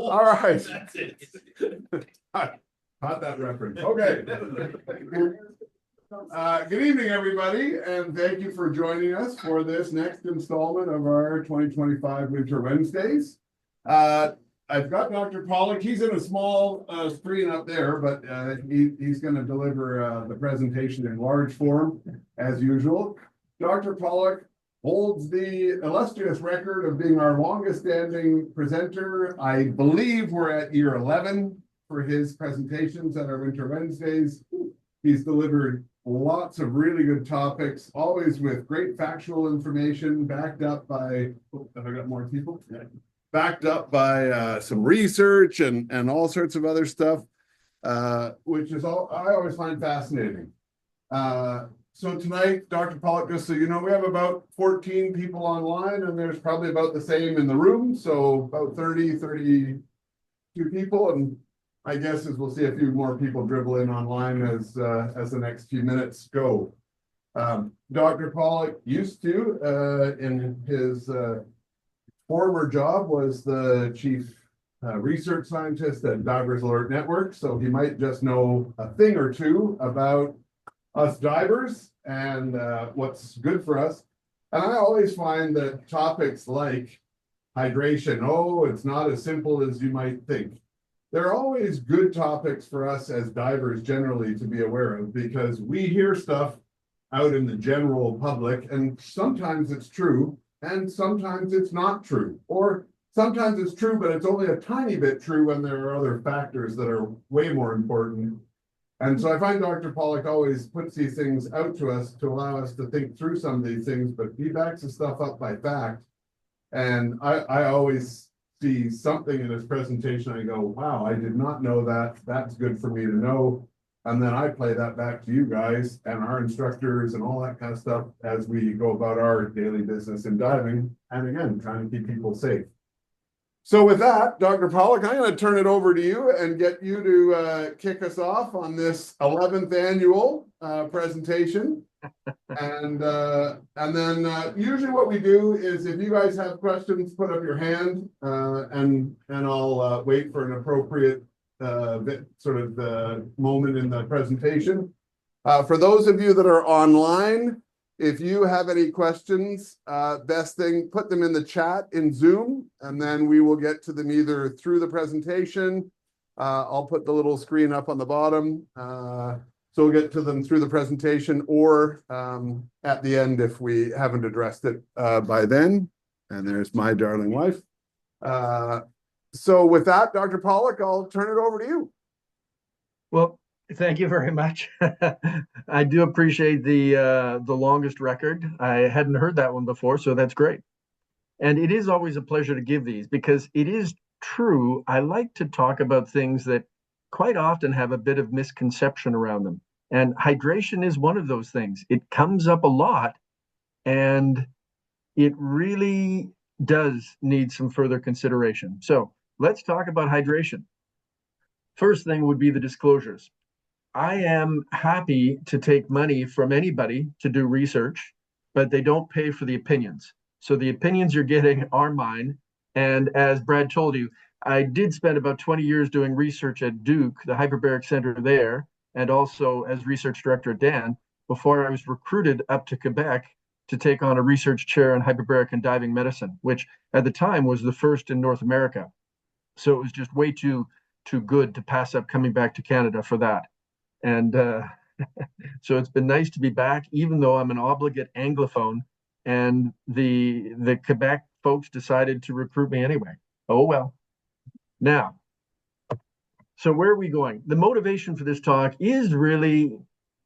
All right. That's it. Caught that reference. Okay. Good evening, everybody, and thank you for joining us for this next installment of our 2025 Winter Wednesdays. I've got Dr. Pollock. He's in a small screen up there, but he's going to deliver the presentation in large form, as usual. Dr. Pollock holds the illustrious record of being our longest standing presenter. I believe we're at year 11 for his presentations at our Winter Wednesdays. He's delivered lots of really good topics, always with great factual information, backed up by, have I got more people? Yeah. Backed up by some research and all sorts of other stuff, which is all I always find fascinating. So tonight, Dr. Pollock, just so you know, we have about 14 people online, and there's probably about the same in the room. So about 32 people. And my guess is we'll see a few more people dribble in online as the next few minutes go. Dr. Pollock used to, in his former job, was the chief research scientist at Divers Alert Network. So he might just know a thing or two about us divers and what's good for us. And I always find that topics like hydration, oh, it's not as simple as you might think. They're always good topics for us as divers generally to be aware of, because we hear stuff out in the general public, and sometimes it's true, and sometimes it's not true. Or sometimes it's true, but it's only a tiny bit true when there are other factors that are way more important. And so I find Dr. Pollock always puts these things out to us to allow us to think through some of these things, but he backs the stuff up by fact. And I always see something in his presentation, I go, wow, I did not know that. That's good for me to know. And then I play that back to you guys and our instructors and all that kind of stuff as we go about our daily business in diving. And again, trying to keep people safe. So with that, Dr. Pollock, I'm going to turn it over to you and get you to kick us off on this 11th annual presentation. And then usually what we do is, if you guys have questions, put up your hand, and I'll wait for an appropriate sort of moment in the presentation. For those of you that are online, if you have any questions, best thing, put them in the chat in Zoom, and then we will get to them either through the presentation. I'll put the little screen up on the bottom. So we'll get to them through the presentation, or at the end if we haven't addressed it by then. And there's my darling wife. So with that, Dr. Pollock, I'll turn it over to you. Well, thank you very much. I do appreciate the longest record. I hadn't heard that one before, so that's great. And it is always a pleasure to give these, because it is true. I like to talk about things that quite often have a bit of misconception around them. And hydration is one of those things. It comes up a lot, and it really does need some further consideration. So let's talk about hydration. First thing would be the disclosures. I am happy to take money from anybody to do research, but they don't pay for the opinions. So the opinions you're getting are mine. And as Brad told you, I did spend about 20 years doing research at Duke, the hyperbaric center there, and also as research director at Dan, before I was recruited up to Quebec to take on a research chair in hyperbaric and diving medicine, which at the time was the first in North America. So it was just way too good to pass up coming back to Canada for that. And so it's been nice to be back, even though I'm an obligate Anglophone, and the Quebec folks decided to recruit me anyway. Oh, well. Now, so where are we going? The motivation for this talk is really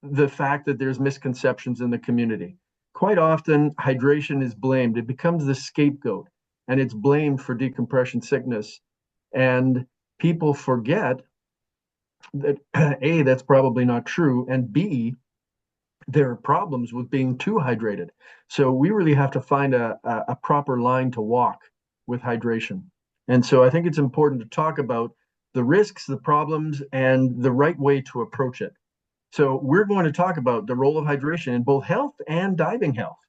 the fact that there's misconceptions in the community. Quite often, hydration is blamed. It becomes the scapegoat, and it's blamed for decompression sickness. And people forget that A, that's probably not true, and B, there are problems with being too hydrated. So we really have to find a proper line to walk with hydration. And so I think it's important to talk about the risks, the problems, and the right way to approach it. So we're going to talk about the role of hydration in both health and diving health.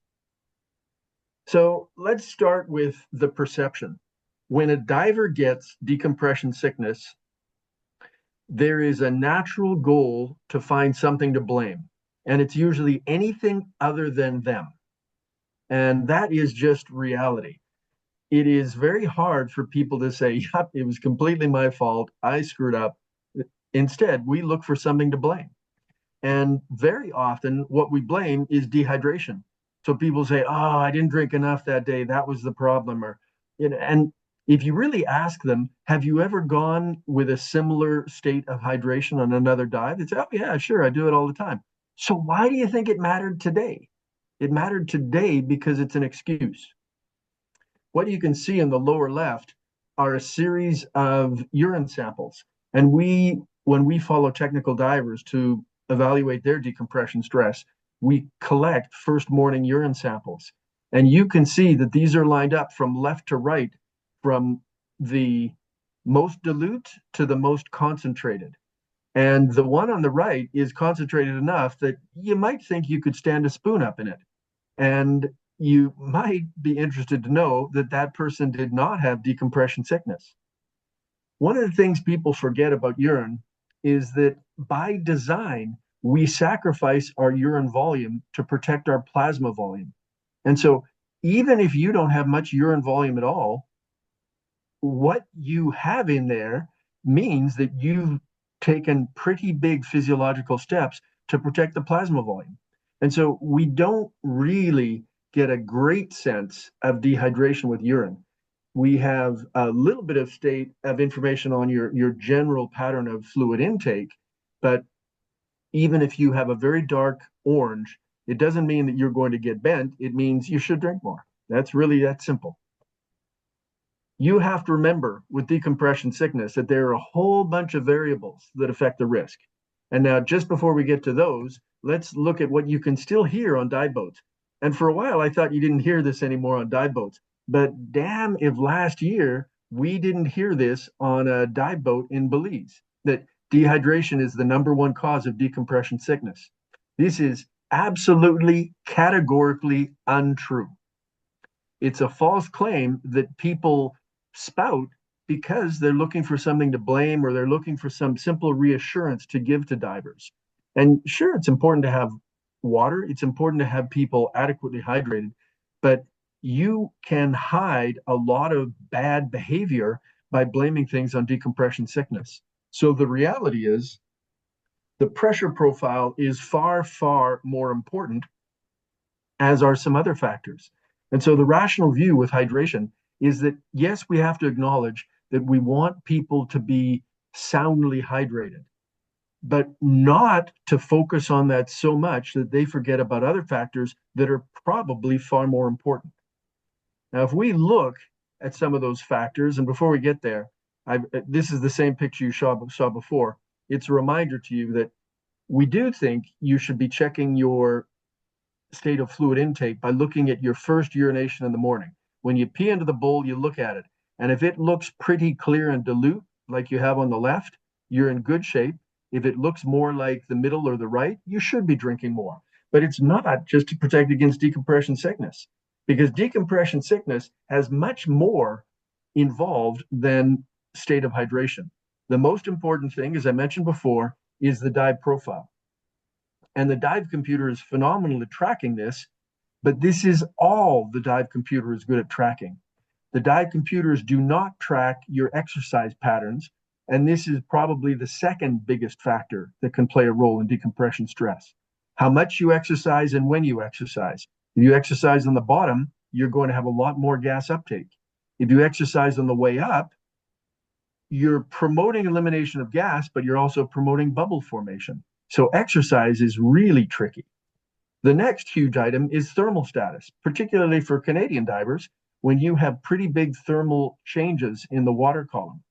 So let's start with the perception. when a diver gets decompression sickness, there is a natural goal to find something to blame. And it's usually anything other than them. And that is just reality. It is very hard for people to say, yep, it was completely my fault. I screwed up. Instead, we look for something to blame. And very often, what we blame is dehydration. So people say, oh, I didn't drink enough that day. That was the problem. Or, and if you really ask them, have you ever gone with a similar state of hydration on another dive? It's, oh, yeah, sure. I do it all the time. So why do you think it mattered today? It mattered today because it's an excuse. What you can see in the lower left are a series of urine samples. And when we follow technical divers to evaluate their decompression stress, we collect first morning urine samples. And you can see that these are lined up from left to right, from the most dilute to the most concentrated. And the one on the right is concentrated enough that you might think you could stand a spoon up in it. And you might be interested to know that that person did not have decompression sickness. One of the things people forget about urine is that by design, we sacrifice our urine volume to protect our plasma volume. And so even if you don't have much urine volume at all, what you have in there means that you've taken pretty big physiological steps to protect the plasma volume. And so we don't really get a great sense of dehydration with urine. We have a little bit of state of information on your general pattern of fluid intake, but even if you have a very dark orange, it doesn't mean that you're going to get bent. It means you should drink more. That's really that simple. You have to remember with decompression sickness that there are a whole bunch of variables that affect the risk. And now, just before we get to those, let's look at what you can still hear on dive boats. And for a while, I thought you didn't hear this anymore on dive boats. But damn, if last year we didn't hear this on a dive boat in Belize, that dehydration is the number one cause of decompression sickness. This is absolutely categorically untrue. It's a false claim that people spout because they're looking for something to blame or they're looking for some simple reassurance to give to divers. And sure, it's important to have water, it's important to have people adequately hydrated, but you can hide a lot of bad behavior by blaming things on decompression sickness. So the reality is the pressure profile is far, far more important, as are some other factors. And so the rational view with hydration is that, yes, we have to acknowledge that we want people to be soundly hydrated, but not to focus on that so much that they forget about other factors that are probably far more important. Now, if we look at some of those factors, and before we get there, this is the same picture you saw before. It's a reminder to you that we do think you should be checking your state of fluid intake by looking at your first urination in the morning. When you pee into the bowl, you look at it. And if it looks pretty clear and dilute, like you have on the left, you're in good shape. If it looks more like the middle or the right, you should be drinking more. But it's not just to protect against decompression sickness, because decompression sickness has much more involved than state of hydration. The most important thing, as I mentioned before, is the dive profile. And the dive computer is phenomenal at tracking this, but this is all the dive computer is good at tracking. The dive computers do not track your exercise patterns, and this is probably the second biggest factor that can play a role in decompression stress. How much you exercise and when you exercise. If you exercise on the bottom, you're going to have a lot more gas uptake. If you exercise on the way up, you're promoting elimination of gas, but you're also promoting bubble formation. So exercise is really tricky. The next huge item is thermal status, particularly for Canadian divers, when you have pretty big thermal changes in the water column.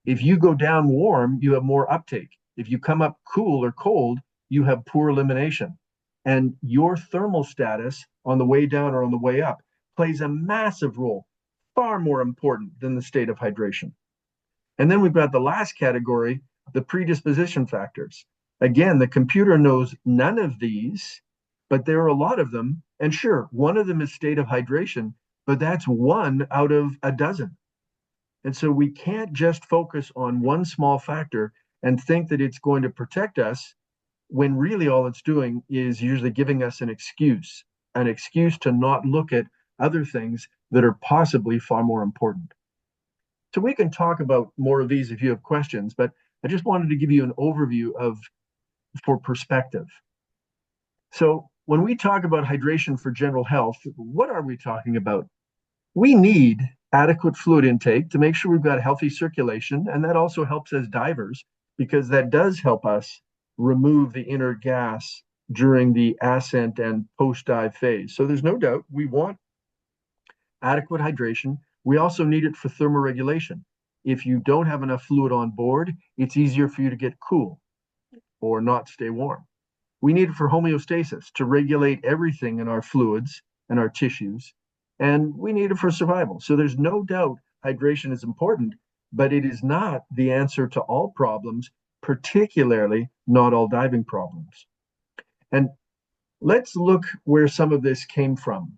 If you go down warm, you have more uptake. If you come up cool or cold, you have poor elimination. And your thermal status on the way down or on the way up plays a massive role, far more important than the state of hydration. And then we've got the last category, the predisposition factors. Again, the computer knows none of these, but there are a lot of them. And sure, one of them is state of hydration, but that's one out of a dozen. And so we can't just focus on one small factor and think that it's going to protect us when really all it's doing is usually giving us an excuse to not look at other things that are possibly far more important. So we can talk about more of these if you have questions, but I just wanted to give you an overview of for perspective. So when we talk about hydration for general health, what are we talking about? We need adequate fluid intake to make sure we've got healthy circulation, and that also helps as divers because that does help us remove the inert gas during the ascent and post-dive phase. So there's no doubt we want adequate hydration. We also need it for thermoregulation. If you don't have enough fluid on board, it's easier for you to get cool or not stay warm. We need it for homeostasis to regulate everything in our fluids and our tissues. And we need it for survival. So there's no doubt hydration is important, but it is not the answer to all problems, particularly not all diving problems. And let's look where some of this came from.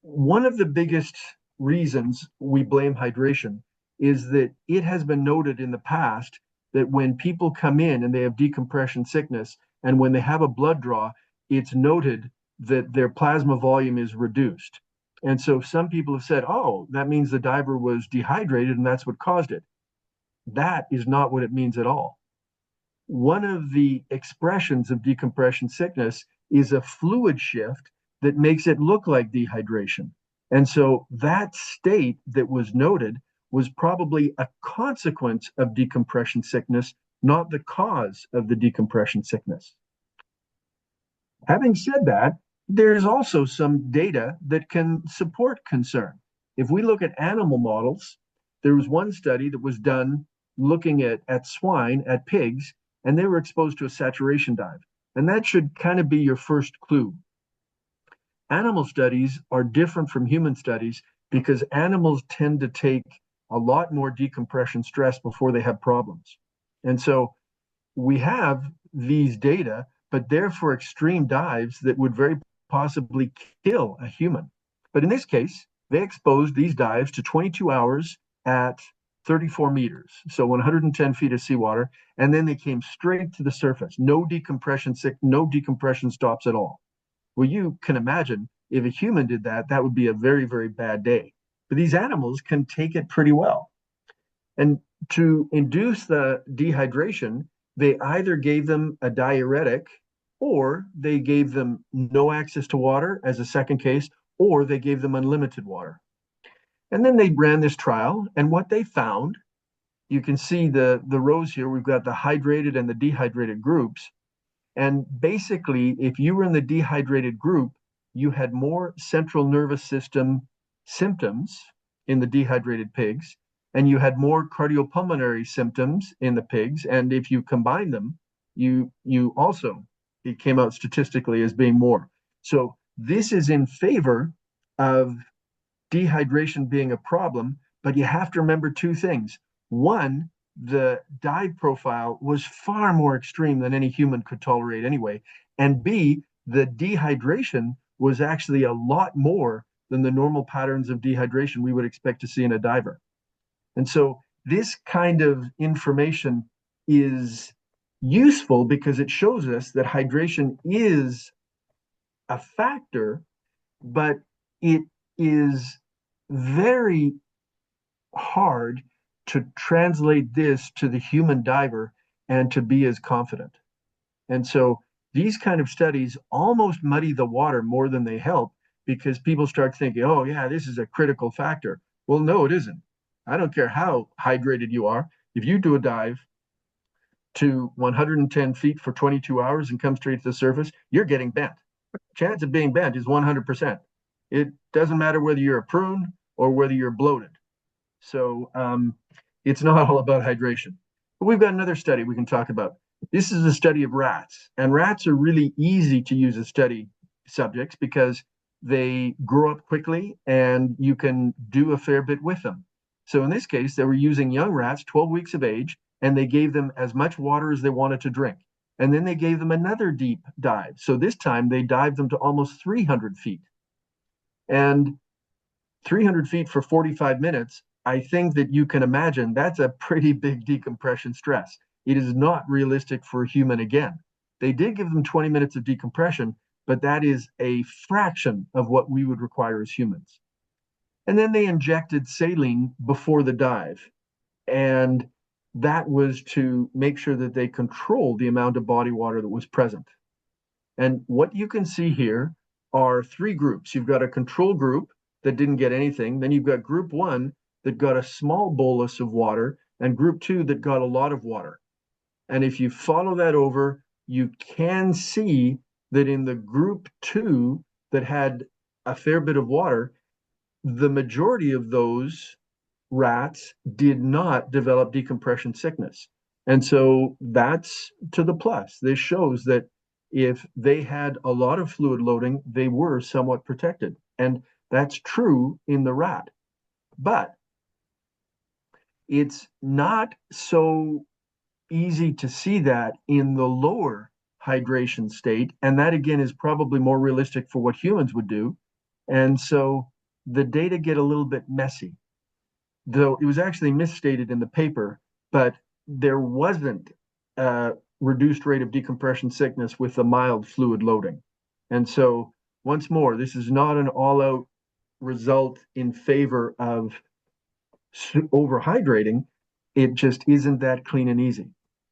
One of the biggest reasons we blame hydration is that it has been noted in the past that when people come in and they have decompression sickness, and when they have a blood draw, it's noted that their plasma volume is reduced. And so some people have said, oh, that means the diver was dehydrated and that's what caused it. That is not what it means at all. One of the expressions of decompression sickness is a fluid shift that makes it look like dehydration. And so that state that was noted was probably a consequence of decompression sickness, not the cause of the decompression sickness. Having said that, there's also some data that can support concern. If we look at animal models, there was one study that was done looking at swine, at pigs, and they were exposed to a saturation dive. And that should kind of be your first clue. Animal studies are different from human studies because animals tend to take a lot more decompression stress before they have problems. And so we have these data, but they're for extreme dives that would very possibly kill a human. But in this case, they exposed these dives to 22 hours at 34 meters, so 110 feet of seawater, and then they came straight to the surface. No decompression stops at all. Well, you can imagine if a human did that, that would be a very, very bad day. But these animals can take it pretty well. And to induce the dehydration, they either gave them a diuretic or they gave them no access to water as a second case, or they gave them unlimited water. And then they ran this trial, and what they found, you can see the rows here, we've got the hydrated and the dehydrated groups. And basically, if you were in the dehydrated group, you had more central nervous system symptoms in the dehydrated pigs, and you had more cardiopulmonary symptoms in the pigs. And if you combine them, you also, it came out statistically as being more. So this is in favor of dehydration being a problem, but you have to remember two things. One, the dive profile was far more extreme than any human could tolerate anyway. And B, the dehydration was actually a lot more than the normal patterns of dehydration we would expect to see in a diver. And so this kind of information is useful because it shows us that hydration is a factor, but it is very hard to translate this to the human diver and to be as confident. And so these kind of studies almost muddy the water more than they help because people start thinking, oh, yeah, this is a critical factor. Well, no, it isn't. I don't care how hydrated you are. If you do a dive to 110 feet for 22 hours and come straight to the surface, you're getting bent. Chance of being bent is 100%. It doesn't matter whether you're a prune or whether you're bloated. So it's not all about hydration. But we've got another study we can talk about. This is a study of rats, and rats are really easy to use as study subjects because they grow up quickly and you can do a fair bit with them. So in this case, they were using young rats, 12 weeks of age, and they gave them as much water as they wanted to drink. And then they gave them another deep dive. So this time they dived them to almost 300 feet. And 300 feet for 45 minutes, I think that you can imagine that's a pretty big decompression stress. It is not realistic for a human again. They did give them 20 minutes of decompression, but that is a fraction of what we would require as humans. And then they injected saline before the dive. And that was to make sure that they controlled the amount of body water that was present. And what you can see here are three groups. You've got a control group that didn't get anything. Then you've got group one that got a small bolus of water, and group two that got a lot of water. And if you follow that over, you can see that in the group two that had a fair bit of water, the majority of those rats did not develop decompression sickness. And so that's to the plus. This shows that if they had a lot of fluid loading, they were somewhat protected. And that's true in the rat. But it's not so easy to see that in the lower hydration state. And that, again, is probably more realistic for what humans would do. And so the data get a little bit messy, though it was actually misstated in the paper, but there wasn't a reduced rate of decompression sickness with the mild fluid loading. And so, once more, this is not an all-out result in favor of overhydrating. It just isn't that clean and easy.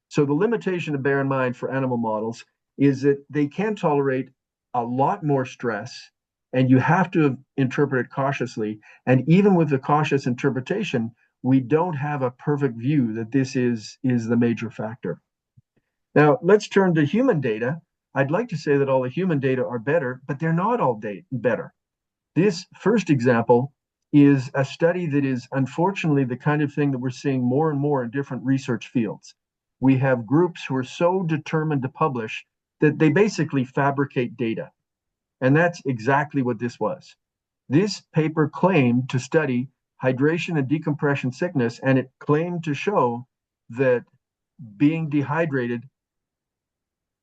So the limitation to bear in mind for animal models is that they can tolerate a lot more stress, and you have to interpret it cautiously. And even with the cautious interpretation, we don't have a perfect view that this is the major factor. Now, let's turn to human data. I'd like to say that all the human data are better, but they're not all better. This first example is a study that is unfortunately the kind of thing that we're seeing more and more in different research fields. We have groups who are so determined to publish that they basically fabricate data. And that's exactly what this was. This paper claimed to study hydration and decompression sickness, and it claimed to show that being dehydrated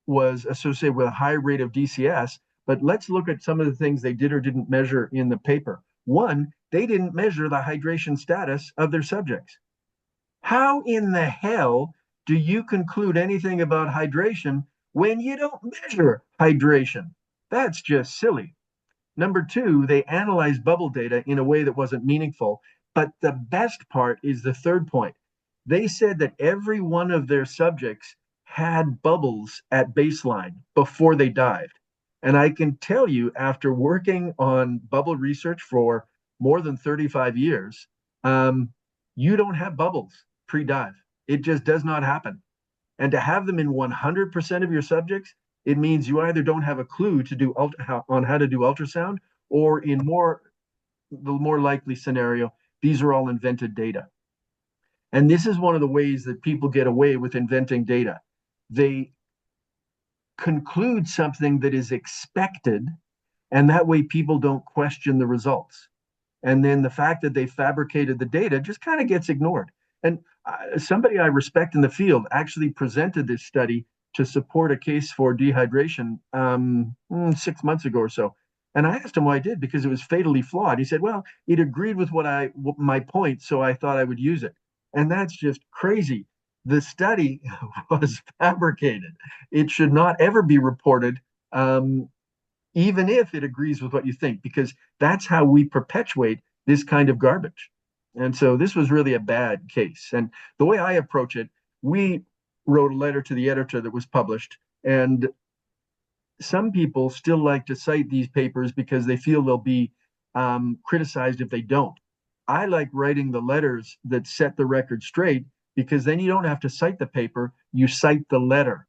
was associated with a high rate of DCS. But let's look at some of the things they did or didn't measure in the paper. One, they didn't measure the hydration status of their subjects. How in the hell do you conclude anything about hydration when you don't measure hydration? That's just silly. Number two, they analyzed bubble data in a way that wasn't meaningful. But the best part is the third point. They said that every one of their subjects had bubbles at baseline before they dived. And I can tell you, after working on bubble research for more than 35 years, you don't have bubbles pre-dive. It just does not happen. And to have them in 100% of your subjects, it means you either don't have a clue to do on how to do ultrasound, or in the more likely scenario, these are all invented data. And this is one of the ways that people get away with inventing data. They conclude something that is expected, and that way people don't question the results. And then the fact that they fabricated the data just kind of gets ignored. And somebody I respect in the field actually presented this study to support a case for dehydration 6 months ago or so. And I asked him why I did, because it was fatally flawed. He said, well, it agreed with my point, so I thought I would use it. And that's just crazy. The study was fabricated. It should not ever be reported, even if it agrees with what you think, because that's how we perpetuate this kind of garbage. And so this was really a bad case. And the way I approach it, we wrote a letter to the editor that was published, and some people still like to cite these papers because they feel they'll be criticized if they don't. I like writing the letters that set the record straight, because then you don't have to cite the paper, you cite the letter.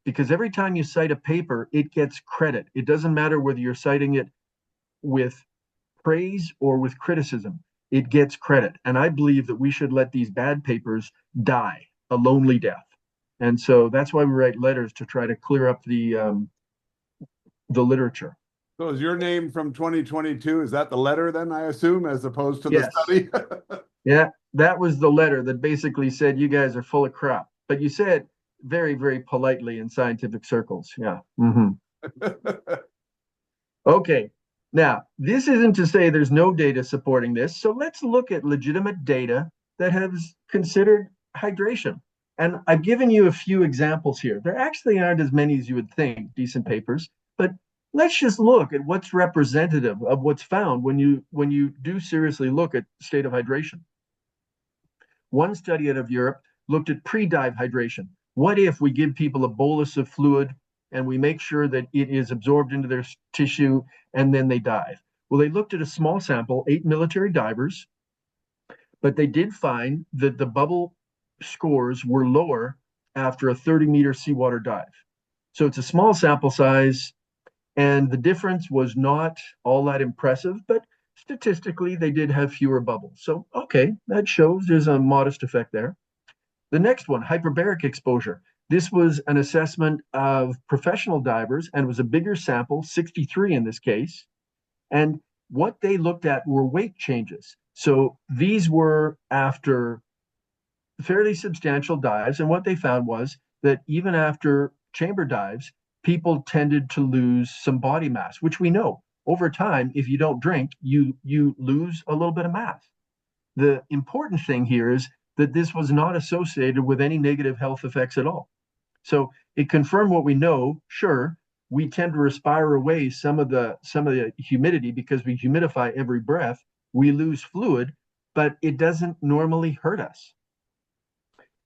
Because every time you cite a paper, it gets credit. It doesn't matter whether you're citing it with praise or with criticism, it gets credit. And I believe that we should let these bad papers die a lonely death. And so that's why we write letters, to try to clear up the literature. So is your name from 2022? Is that the letter then, I assume, as opposed to the Yes. study? Yeah, that was the letter that basically said, you guys are full of crap. But you said very, very politely in scientific circles. Yeah. Mm-hmm. Okay. Now, this isn't to say there's no data supporting this. So let's look at legitimate data that has considered hydration. And I've given you a few examples here. There actually aren't as many as you would think, decent papers, but let's just look at what's representative of what's found when you do seriously look at state of hydration. One study out of Europe looked at pre-dive hydration. What if we give people a bolus of fluid and we make sure that it is absorbed into their tissue and then they dive? Well, they looked at a small sample, 8 military divers, but they did find that the bubble scores were lower after a 30-meter seawater dive. So it's a small sample size, and the difference was not all that impressive, but statistically, they did have fewer bubbles. So, okay, that shows there's a modest effect there. The next one, hyperbaric exposure. This was an assessment of professional divers and was a bigger sample, 63 in this case. And what they looked at were weight changes. So these were after fairly substantial dives. And what they found was that even after chamber dives, people tended to lose some body mass, which we know over time, if you don't drink, you lose a little bit of mass. The important thing here is that this was not associated with any negative health effects at all. So it confirmed what we know. Sure, we tend to respire away some of the humidity because we humidify every breath. We lose fluid, but it doesn't normally hurt us.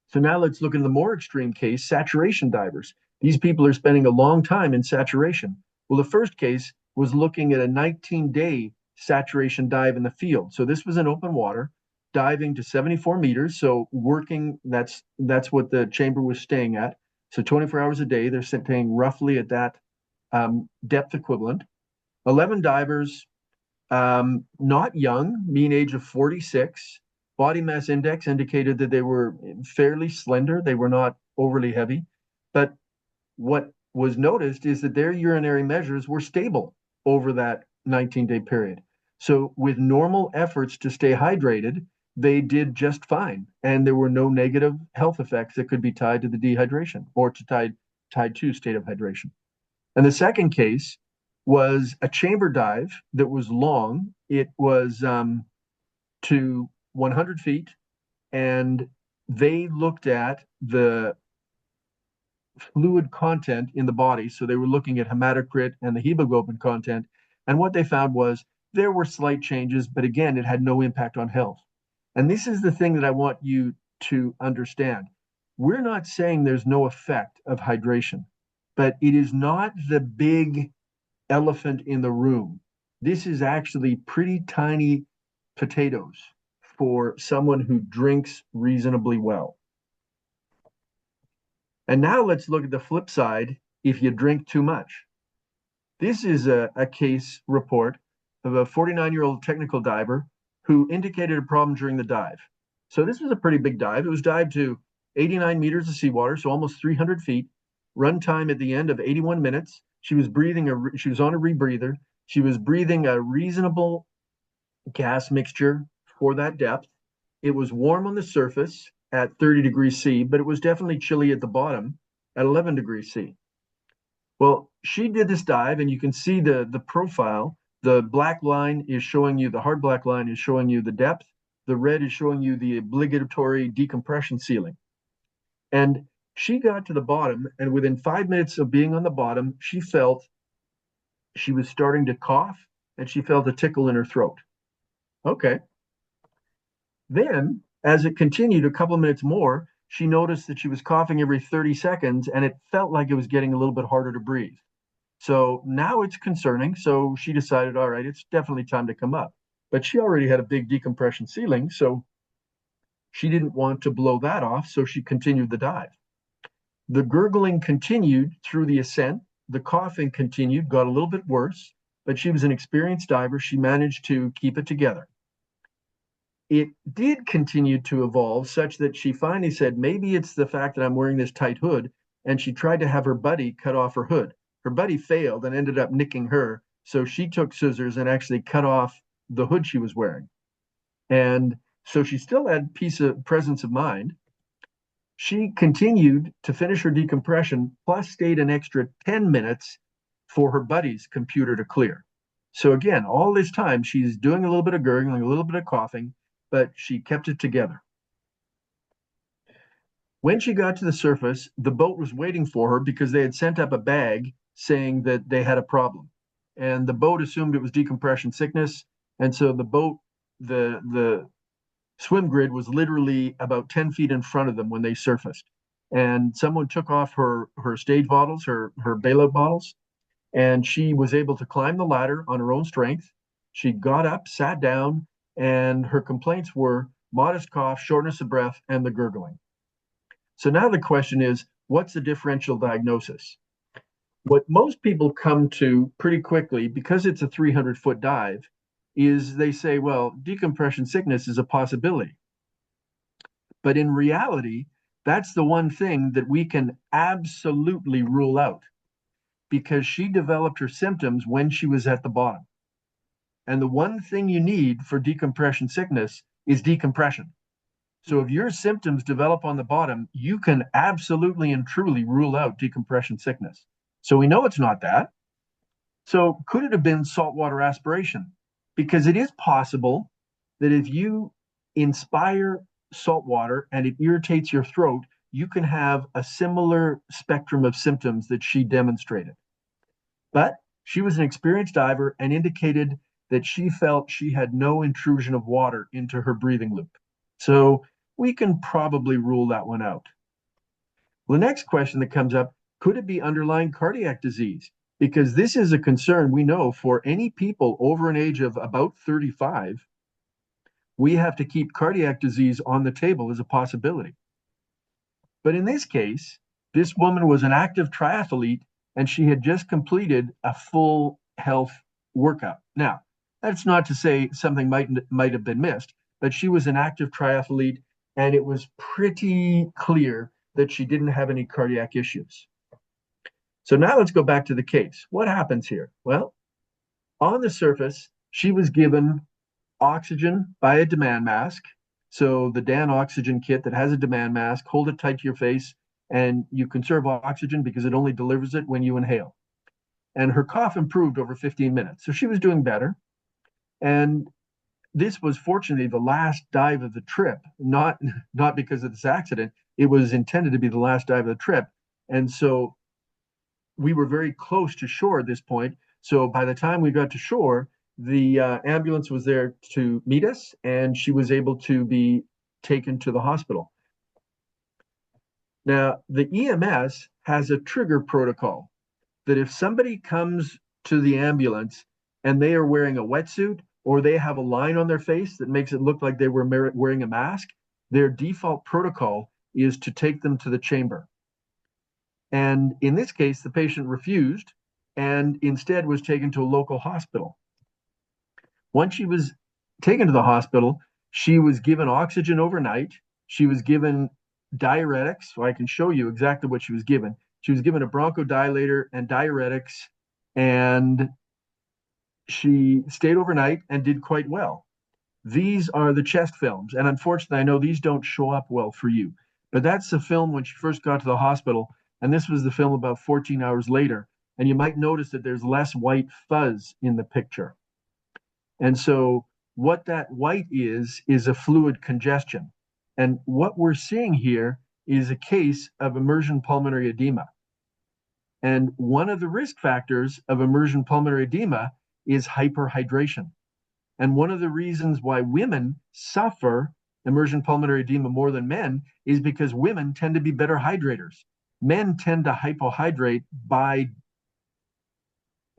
So now let's look at the more extreme case, saturation divers. These people are spending a long time in saturation. Well, the first case was looking at a 19-day saturation dive in the field. So this was in open water, diving to 74 meters. So working, that's what the chamber was staying at. So 24 hours a day, they're staying roughly at that depth equivalent. 11 divers, not young, mean age of 46. Body mass index indicated that they were fairly slender. They were not overly heavy. But what was noticed is that their urinary measures were stable over that 19-day period. So with normal efforts to stay hydrated, they did just fine. And there were no negative health effects that could be tied to the dehydration or tied to state of hydration. And the second case was a chamber dive that was long. It was to 100 feet, and they looked at the fluid content in the body. So they were looking at hematocrit and the hemoglobin content. And what they found was there were slight changes, but again, it had no impact on health. And this is the thing that I want you to understand. We're not saying there's no effect of hydration, but it is not the big elephant in the room. This is actually pretty tiny potatoes for someone who drinks reasonably well. And now let's look at the flip side if you drink too much. This is a case report of a 49-year-old technical diver who indicated a problem during the dive. So this was a pretty big dive. It was dived to 89 meters of seawater, so almost 300 feet. Run time at the end of 81 minutes. She was on a rebreather. She was breathing a reasonable gas mixture for that depth. It was warm on the surface at 30 degrees C, but it was definitely chilly at the bottom at 11 degrees C. Well, she did this dive, and you can see the profile. The black line is showing you, the hard black line is showing you the depth. The red is showing you the obligatory decompression ceiling. And she got to the bottom, and within 5 minutes of being on the bottom, she felt she was starting to cough, and she felt a tickle in her throat. Okay. Then, as it continued a couple of minutes more, she noticed that she was coughing every 30 seconds, and it felt like it was getting a little bit harder to breathe. So now it's concerning. So she decided, all right, it's definitely time to come up. But she already had a big decompression ceiling, so she didn't want to blow that off, so she continued the dive. The gurgling continued through the ascent. The coughing continued, got a little bit worse, but she was an experienced diver. She managed to keep it together. It did continue to evolve such that she finally said, maybe it's the fact that I'm wearing this tight hood. And she tried to have her buddy cut off her hood. Her buddy failed and ended up nicking her. So she took scissors and actually cut off the hood she was wearing. And so she still had presence of mind. She continued to finish her decompression, plus stayed an extra 10 minutes for her buddy's computer to clear. So again, all this time, she's doing a little bit of gurgling, a little bit of coughing, but she kept it together. When she got to the surface, the boat was waiting for her because they had sent up a bag saying that they had a problem. And the boat assumed it was decompression sickness. And so the swim grid was literally about 10 feet in front of them when they surfaced. And someone took off her stage bottles, her bailout bottles, and she was able to climb the ladder on her own strength. She got up, sat down, and her complaints were modest cough, shortness of breath, and the gurgling. So now the question is, what's the differential diagnosis? What most people come to pretty quickly, because it's a 300-foot dive, is they say, well, decompression sickness is a possibility. But in reality, that's the one thing that we can absolutely rule out, because she developed her symptoms when she was at the bottom. And the one thing you need for decompression sickness is decompression. So if your symptoms develop on the bottom, you can absolutely and truly rule out decompression sickness. So we know it's not that. So could it have been saltwater aspiration? Because it is possible that if you inspire salt water and it irritates your throat, you can have a similar spectrum of symptoms that she demonstrated. But she was an experienced diver and indicated that she felt she had no intrusion of water into her breathing loop. So we can probably rule that one out. Well, the next question that comes up, could it be underlying cardiac disease? Because this is a concern we know for any people over an age of about 35, we have to keep cardiac disease on the table as a possibility. But in this case, this woman was an active triathlete and she had just completed a full health workup. Now, that's not to say something might have been missed, but she was an active triathlete and it was pretty clear that she didn't have any cardiac issues. So now let's go back to the case. What happens here? Well, on the surface, she was given oxygen by a demand mask. So the Dan oxygen kit that has a demand mask, hold it tight to your face, and you conserve oxygen because it only delivers it when you inhale. And her cough improved over 15 minutes. So she was doing better. And this was fortunately the last dive of the trip, not because of this accident. It was intended to be the last dive of the trip. And so we were very close to shore at this point. So by the time we got to shore, the ambulance was there to meet us, and she was able to be taken to the hospital. Now, the EMS has a trigger protocol that if somebody comes to the ambulance and they are wearing a wetsuit or they have a line on their face that makes it look like they were wearing a mask, their default protocol is to take them to the chamber. And in this case, the patient refused and instead was taken to a local hospital. Once she was taken to the hospital, she was given oxygen overnight. She was given diuretics. So I can show you exactly what she was given. She was given a bronchodilator and diuretics, and she stayed overnight and did quite well. These are the chest films. And unfortunately, I know these don't show up well for you, but that's the film when she first got to the hospital. And this was the film about 14 hours later. And you might notice that there's less white fuzz in the picture. And so what that white is a fluid congestion. And what we're seeing here is a case of immersion pulmonary edema. And one of the risk factors of immersion pulmonary edema is hyperhydration. And one of the reasons why women suffer immersion pulmonary edema more than men is because women tend to be better hydrators. Men tend to hypohydrate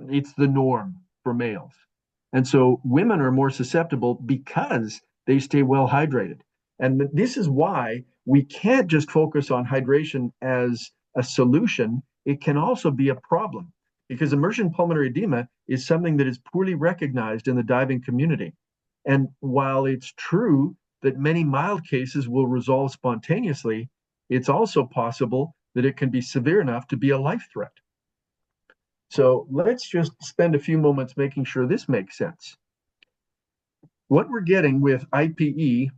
it's the norm for males. And so women are more susceptible because they stay well hydrated. And this is why we can't just focus on hydration as a solution. It can also be a problem because immersion pulmonary edema is something that is poorly recognized in the diving community. And while it's true that many mild cases will resolve spontaneously, it's also possible that it can be severe enough to be a life threat. So let's just spend a few moments making sure this makes sense. What we're getting with IPE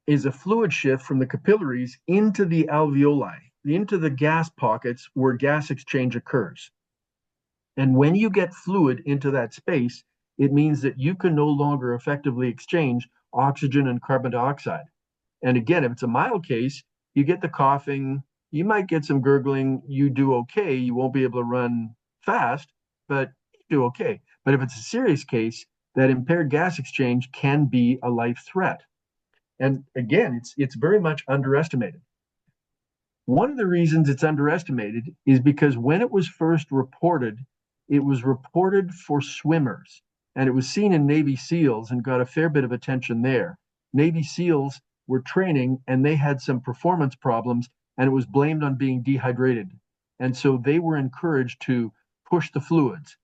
is a fluid shift from the capillaries into the alveoli, into the gas pockets where gas exchange occurs. And when you get fluid into that space, it means that you can no longer effectively exchange oxygen and carbon dioxide. And again, if it's a mild case, you get the coughing, you might get some gurgling, you do okay. You won't be able to run fast, but you do okay. But if it's a serious case, that impaired gas exchange can be a life threat. And again, it's very much underestimated. One of the reasons it's underestimated is because when it was first reported, it was reported for swimmers, and it was seen in Navy SEALs and got a fair bit of attention there. Navy SEALs were training and they had some performance problems, and it was blamed on being dehydrated. And so they were encouraged to push the fluids,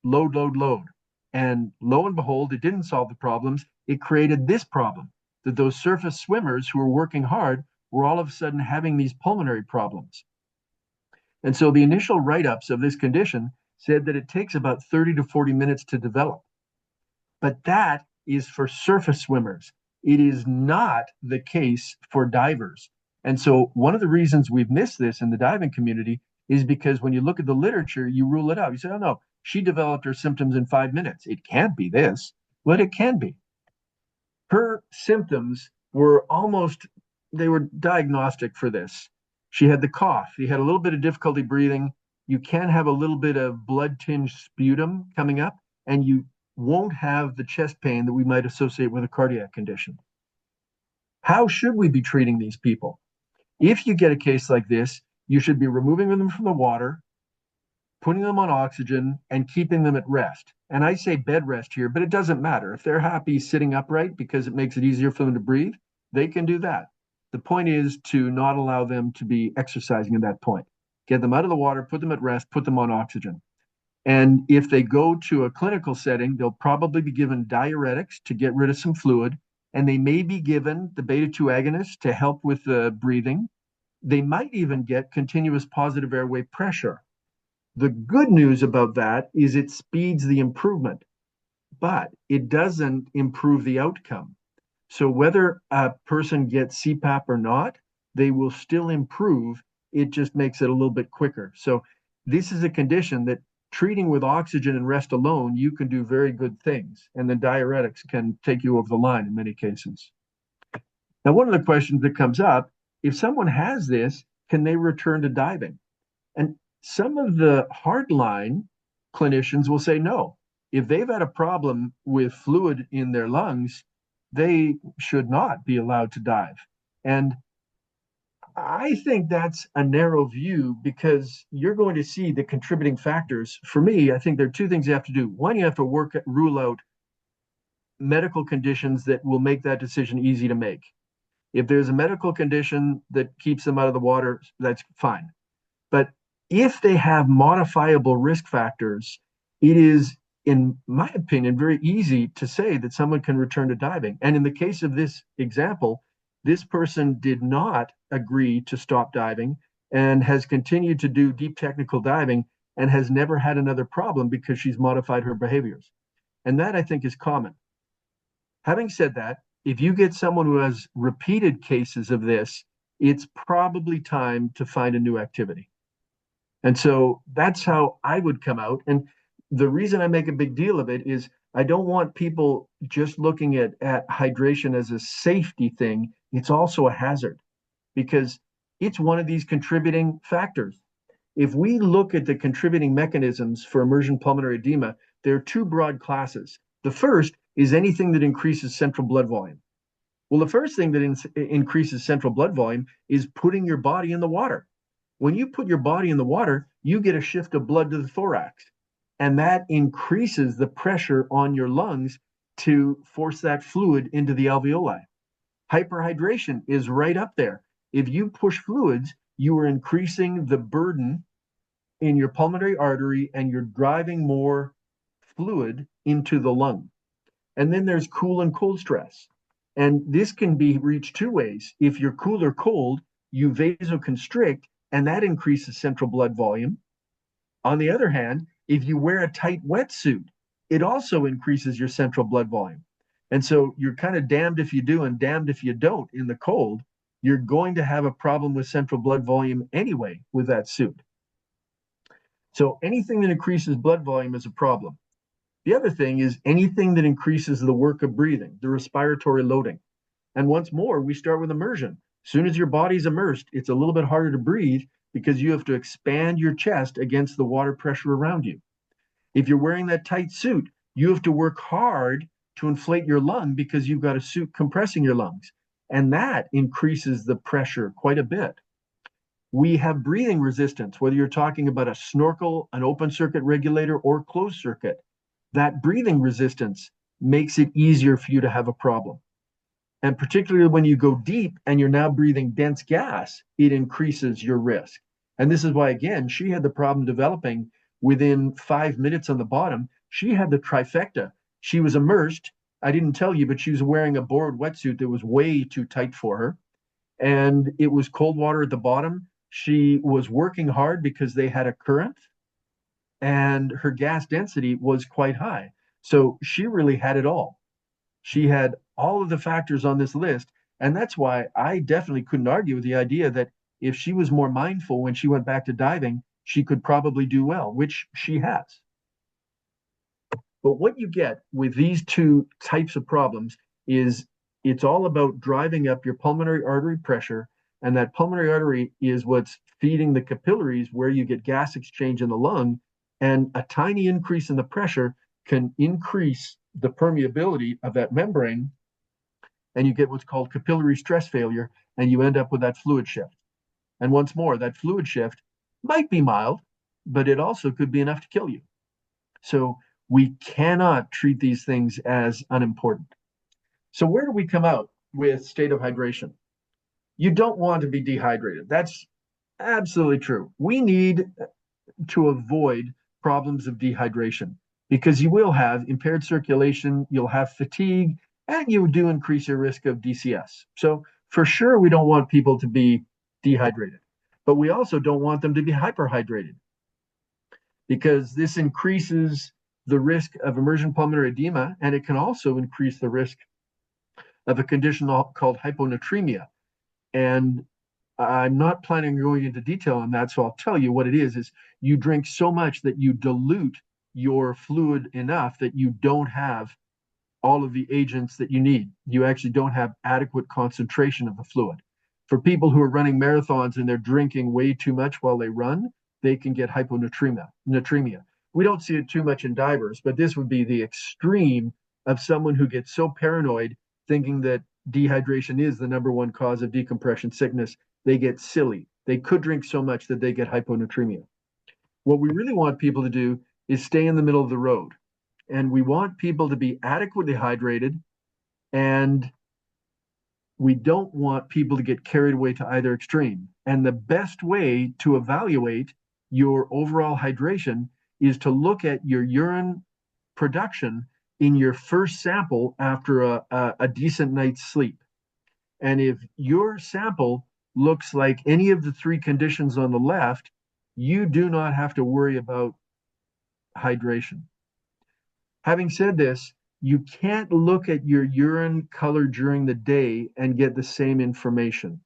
load, load, load. And lo and behold, it didn't solve the problems. It created this problem that those surface swimmers who were working hard were all of a sudden having these pulmonary problems. And so the initial write ups of this condition said that it takes about 30 to 40 minutes to develop. But that is for surface swimmers. It is not the case for divers. And so one of the reasons we've missed this in the diving community is because when you look at the literature, you rule it out. You say, oh no, she developed her symptoms in 5 minutes. It can't be this, but it can be. Her symptoms were almost, they were diagnostic for this. She had the cough. She had a little bit of difficulty breathing. You can have a little bit of blood tinged sputum coming up, and you won't have the chest pain that we might associate with a cardiac condition. How should we be treating these people? If you get a case like this, you should be removing them from the water, putting them on oxygen, and keeping them at rest. And I say bed rest here, but it doesn't matter. If they're happy sitting upright because it makes it easier for them to breathe, they can do that. The point is to not allow them to be exercising at that point. Get them out of the water, put them at rest, put them on oxygen. And if they go to a clinical setting, they'll probably be given diuretics to get rid of some fluid, and they may be given the beta 2 agonist to help with the breathing. They might even get continuous positive airway pressure. The good news about that is it speeds the improvement, but it doesn't improve the outcome. So whether a person gets CPAP or not, they will still improve. It just makes it a little bit quicker. So this is a condition that treating with oxygen and rest alone, you can do very good things. And the diuretics can take you over the line in many cases. Now, one of the questions that comes up, if someone has this, can they return to diving? And some of the hardline clinicians will say no. If they've had a problem with fluid in their lungs, they should not be allowed to dive. And I think that's a narrow view because you're going to see the contributing factors. For me, I think there are two things you have to do. One, you have to rule out medical conditions that will make that decision easy to make. If there's a medical condition that keeps them out of the water, that's fine. But if they have modifiable risk factors, it is, in my opinion, very easy to say that someone can return to diving. And in the case of this example, this person did not agree to stop diving and has continued to do deep technical diving and has never had another problem because she's modified her behaviors. And that, I think, is common. Having said that, if you get someone who has repeated cases of this, it's probably time to find a new activity. And so that's how I would come out. And the reason I make a big deal of it is I don't want people just looking at hydration as a safety thing. It's also a hazard because it's one of these contributing factors. If we look at the contributing mechanisms for emergent pulmonary edema, there are two broad classes. The first is anything that increases central blood volume. Well, the first thing that increases central blood volume is putting your body in the water. When you put your body in the water, you get a shift of blood to the thorax, and that increases the pressure on your lungs to force that fluid into the alveoli. Hyperhydration is right up there. If you push fluids, you are increasing the burden in your pulmonary artery and you're driving more fluid into the lung. And then there's cool and cold stress. And this can be reached two ways. If you're cool or cold, you vasoconstrict, and that increases central blood volume. On the other hand, if you wear a tight wetsuit, it also increases your central blood volume. And so you're kind of damned if you do and damned if you don't in the cold. You're going to have a problem with central blood volume anyway with that suit. So anything that increases blood volume is a problem. The other thing is anything that increases the work of breathing, the respiratory loading. And once more, we start with immersion. As soon as your body's immersed, it's a little bit harder to breathe because you have to expand your chest against the water pressure around you. If you're wearing that tight suit, you have to work hard to inflate your lung because you've got a suit compressing your lungs. And that increases the pressure quite a bit. We have breathing resistance, whether you're talking about a snorkel, an open circuit regulator, or closed circuit. That breathing resistance makes it easier for you to have a problem. And particularly when you go deep and you're now breathing dense gas, it increases your risk. And this is why, again, she had the problem developing within 5 minutes on the bottom. She had the trifecta. She was immersed. I didn't tell you, but she was wearing a borrowed wetsuit that was way too tight for her. And it was cold water at the bottom. She was working hard because they had a current and her gas density was quite high. So she really had it all. She had all of the factors on this list. And that's why I definitely couldn't argue with the idea that if she was more mindful when she went back to diving, she could probably do well, which she has. But what you get with these two types of problems is it's all about driving up your pulmonary artery pressure. And that pulmonary artery is what's feeding the capillaries where you get gas exchange in the lung. And a tiny increase in the pressure can increase the permeability of that membrane, and you get what's called capillary stress failure, and you end up with that fluid shift. And once more, that fluid shift might be mild, but it also could be enough to kill you. So we cannot treat these things as unimportant. So where do we come out with state of hydration? You don't want to be dehydrated. That's absolutely true. We need to avoid problems of dehydration because you will have impaired circulation, you'll have fatigue, and you do increase your risk of DCS. So for sure, we don't want people to be dehydrated, but we also don't want them to be hyperhydrated because this increases the risk of emergent pulmonary edema, and it can also increase the risk of a condition called hyponatremia. And I'm not planning on going into detail on that, so I'll tell you what it is you drink so much that you dilute your fluid enough that you don't have all of the agents that you need. You actually don't have adequate concentration of the fluid. For people who are running marathons and they're drinking way too much while they run, they can get hyponatremia. We don't see it too much in divers, but this would be the extreme of someone who gets so paranoid thinking that dehydration is the number one cause of decompression sickness. They get silly. They could drink so much that they get hyponatremia. What we really want people to do is stay in the middle of the road. And we want people to be adequately hydrated, and we don't want people to get carried away to either extreme. And the best way to evaluate your overall hydration is to look at your urine production in your first sample after a decent night's sleep. And if your sample looks like any of the three conditions on the left, you do not have to worry about hydration. Having said this, you can't look at your urine color during the day and get the same information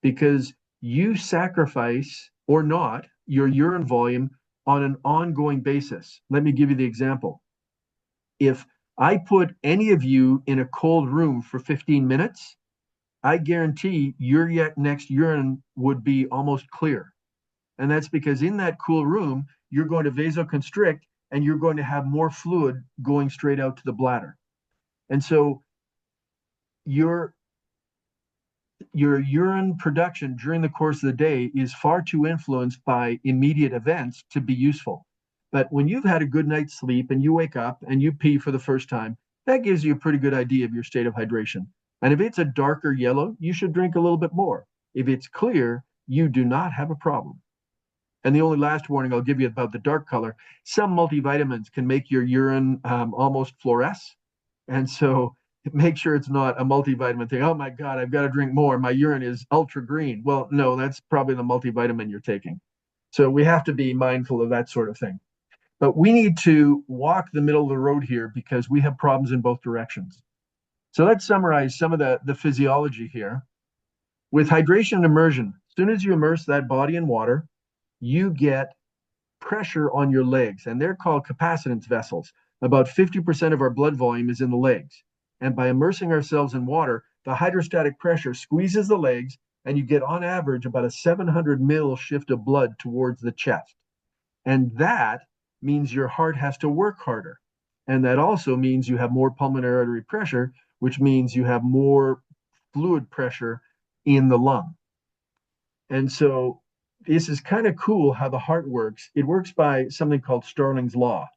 because you sacrifice or not your urine volume on an ongoing basis. Let me give you the example. If I put any of you in a cold room for 15 minutes, I guarantee your next urine would be almost clear. And that's because in that cool room, you're going to vasoconstrict and you're going to have more fluid going straight out to the bladder. And so your urine production during the course of the day is far too influenced by immediate events to be useful. But when you've had a good night's sleep and you wake up and you pee for the first time, that gives you a pretty good idea of your state of hydration. And if it's a darker yellow, you should drink a little bit more. If it's clear, you do not have a problem. And the only last warning I'll give you about the dark color, some multivitamins can make your urine almost fluoresce. And so make sure it's not a multivitamin thing. Oh my God, I've got to drink more. My urine is ultra green. Well, no, that's probably the multivitamin you're taking. So we have to be mindful of that sort of thing. But we need to walk the middle of the road here because we have problems in both directions. So let's summarize some of the physiology here. With hydration and immersion, as soon as you immerse that body in water, you get pressure on your legs, and they're called capacitance vessels. About 50% of our blood volume is in the legs. And by immersing ourselves in water, the hydrostatic pressure squeezes the legs, and you get on average about a 700 mil shift of blood towards the chest. And that means your heart has to work harder. And that also means you have more pulmonary artery pressure, which means you have more fluid pressure in the lung. And so this is kind of cool how the heart works. It works by something called Starling's law.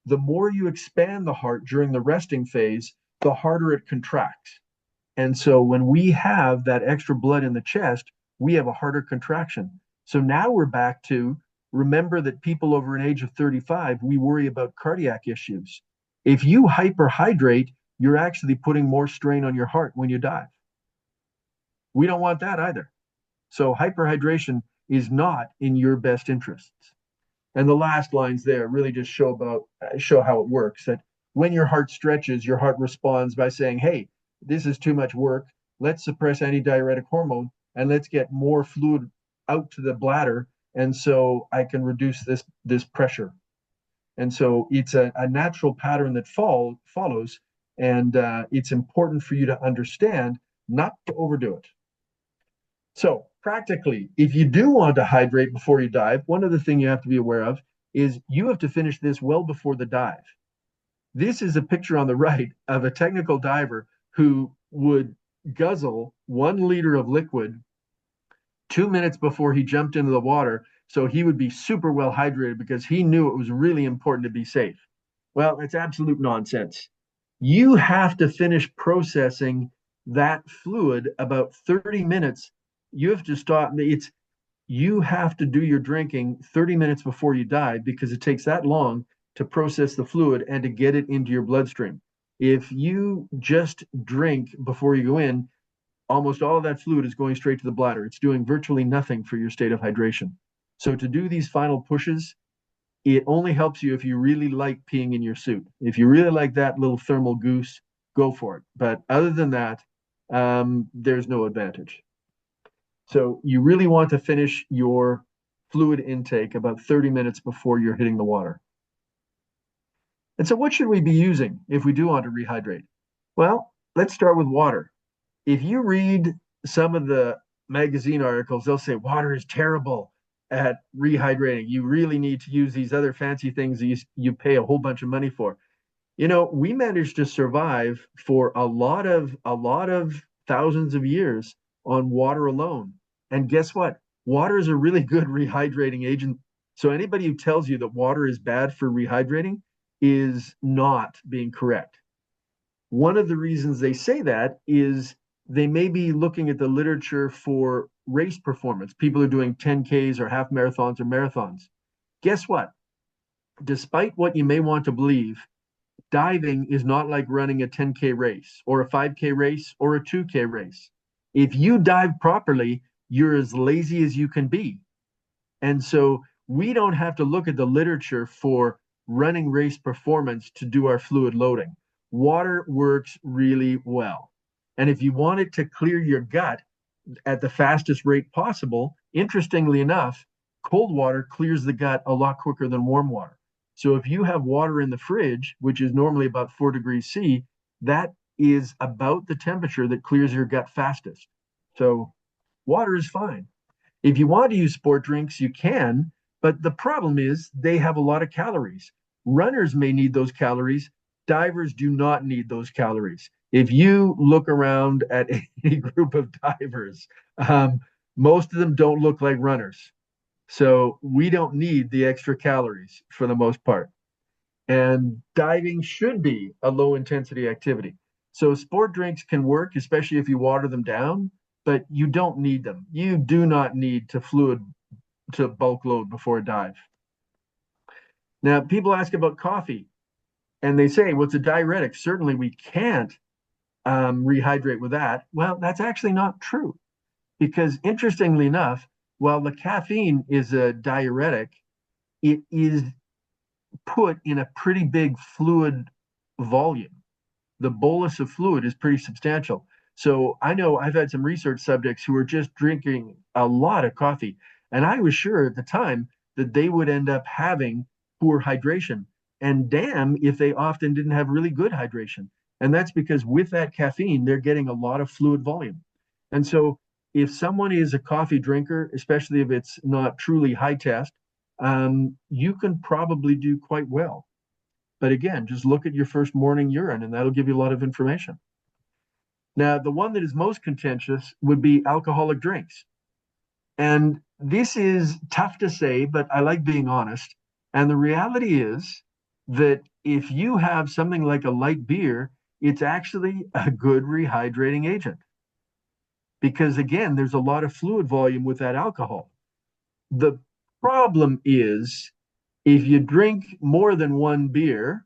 The more you expand the heart during the resting phase, the harder it contracts. And so when we have that extra blood in the chest, we have a harder contraction. So now we're back to remember that people over an age of 35, we worry about cardiac issues. If you hyperhydrate, you're actually putting more strain on your heart when you dive. We don't want that either. So hyperhydration is not in your best interests. And the last lines there really just show how it works. That when your heart stretches, your heart responds by saying, "Hey, this is too much work. Let's suppress antidiuretic hormone and let's get more fluid out to the bladder, and so I can reduce this pressure." And so it's a natural pattern that follows, and it's important for you to understand not to overdo it. So practically, if you do want to hydrate before you dive, one other thing you have to be aware of is you have to finish this well before the dive. This is a picture on the right of a technical diver who would guzzle 1 liter of liquid 2 minutes before he jumped into the water. So he would be super well hydrated because he knew it was really important to be safe. Well, it's absolute nonsense. You have to finish processing that fluid about 30 minutes. You have to stop. You have to do your drinking 30 minutes before you dive because it takes that long to process the fluid and to get it into your bloodstream. If you just drink before you go in, almost all of that fluid is going straight to the bladder. It's doing virtually nothing for your state of hydration. So to do these final pushes, it only helps you if you really like peeing in your suit. If you really like that little thermal goose, go for it. But other than that, there's no advantage. So you really want to finish your fluid intake about 30 minutes before you're hitting the water. And so what should we be using if we do want to rehydrate? Well, let's start with water. If you read some of the magazine articles, they'll say water is terrible at rehydrating. You really need to use these other fancy things that you pay a whole bunch of money for. You know, we managed to survive for a lot of thousands of years on water alone. And guess what? Water is a really good rehydrating agent. So anybody who tells you that water is bad for rehydrating is not being correct. One of the reasons they say that is they may be looking at the literature for race performance. People are doing 10Ks or half marathons or marathons. Guess what? Despite what you may want to believe, diving is not like running a 10K race or a 5K race or a 2K race. If you dive properly, you're as lazy as you can be. And so we don't have to look at the literature for running race performance to do our fluid loading. Water works really well. And if you want it to clear your gut at the fastest rate possible, interestingly enough, cold water clears the gut a lot quicker than warm water. So if you have water in the fridge, which is normally about 4 degrees C, that is about the temperature that clears your gut fastest. So water is fine. If you want to use sport drinks, you can, but the problem is they have a lot of calories. Runners may need those calories. Divers do not need those calories. If you look around at any group of divers, most of them don't look like runners. So we don't need the extra calories for the most part. And diving should be a low intensity activity. So sport drinks can work, especially if you water them down, but you don't need them. You do not need to bulk load before a dive. Now, people ask about coffee and they say, well, it's a diuretic. Certainly we can't rehydrate with that. Well, that's actually not true because interestingly enough, while the caffeine is a diuretic, it is put in a pretty big fluid volume. The bolus of fluid is pretty substantial. So I know I've had some research subjects who were just drinking a lot of coffee. And I was sure at the time that they would end up having poor hydration. And damn if they often didn't have really good hydration. And that's because with that caffeine, they're getting a lot of fluid volume. And so if someone is a coffee drinker, especially if it's not truly high test, you can probably do quite well. But again, just look at your first morning urine, and that'll give you a lot of information. Now, the one that is most contentious would be alcoholic drinks. And this is tough to say, but I like being honest. And the reality is that if you have something like a light beer, it's actually a good rehydrating agent. Because again, there's a lot of fluid volume with that alcohol. The problem is if you drink more than one beer,